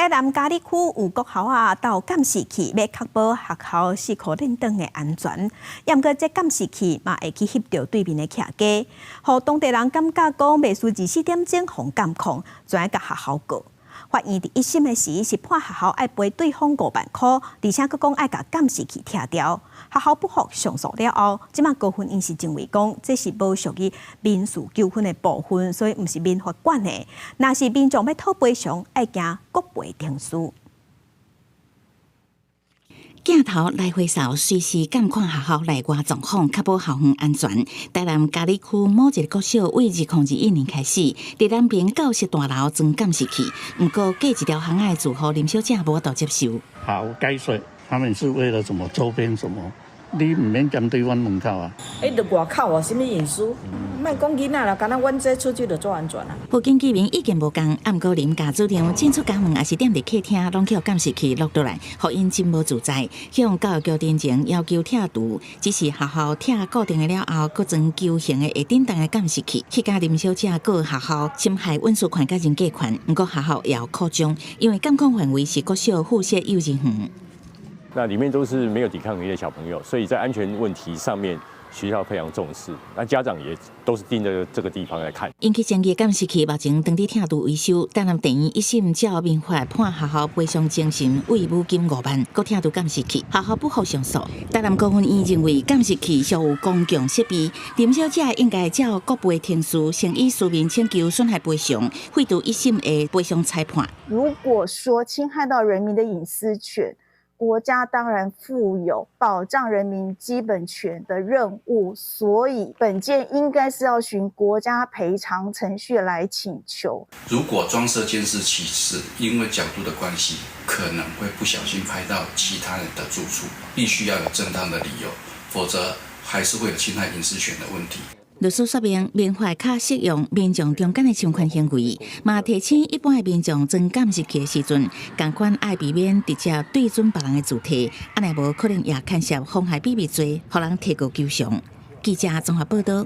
台南嘉义区有国校啊，到监视器，要确保学校4课认证的安全。不过，这监视器嘛会去翕到对面的徛家，互当地人感觉讲袂输24点钟防监控，专甲学校告。法院伫1审的时是判学校爱赔对方5万块，而且佫讲爱甲监视器拆掉。学校不服上诉了后，即马高分因是认为讲这是无属于民事纠纷的部分，所以毋是民法管的。若是民众要讨赔偿，爱行国赔庭诉。镜头来回扫，随时监看学校内外状况，确保校园安全。台南嘉义区某一个国小为2021年开始，伫南边教室大楼装监视器，不过隔一条巷仔住户林小姐无法度接受。好该说，他们是为了什么周边什么？你唔免针对阮门口啊！伫外口啊，什么隐私？莫讲囡仔啦，敢若阮这出去就做安全啊。附近居民意见无共，暗过林家主张进出家门，也是踮伫客厅，拢去监视器录倒来，互因真无自在。向教育局电前要求拆除，只是学校拆固定了后，搁装球形的下顶档的监视器。去甲林小姐告学校侵害隐私权甲人格权，不过学校也有扩张，因为监控范围是国小附设幼稚园。那里面都是没有抵抗能力的小朋友，所以在安全问题上面，学校非常重视。那家长也都是盯着这个地方来看。因去争议监视器目前当地拆除维修，台南地院1审照民法判学校赔偿精神慰抚金5万，搁拆除监视器，学校不服上诉。台南高分院认为监视器属有公共设备，林小姐应该照国赔庭诉，先以书面请求损害赔偿，废除1审的赔偿裁判。如果说侵害到人民的隐私权，国家当然负有保障人民基本权的任务，所以本件应该是要循国家赔偿程序来请求。如果装设监视器是因为角度的关系，可能会不小心拍到其他人的住处，必须要有正当的理由，否则还是会有侵害隐私权的问题。律师说明，民法较适用民众中间的侵权行为，嘛提醒一般的民众装监视器的时阵，同款爱避免直接对准别人的主体，安尼无可能也牵涉妨害秘密罪，互人提告求偿。记者综合报道。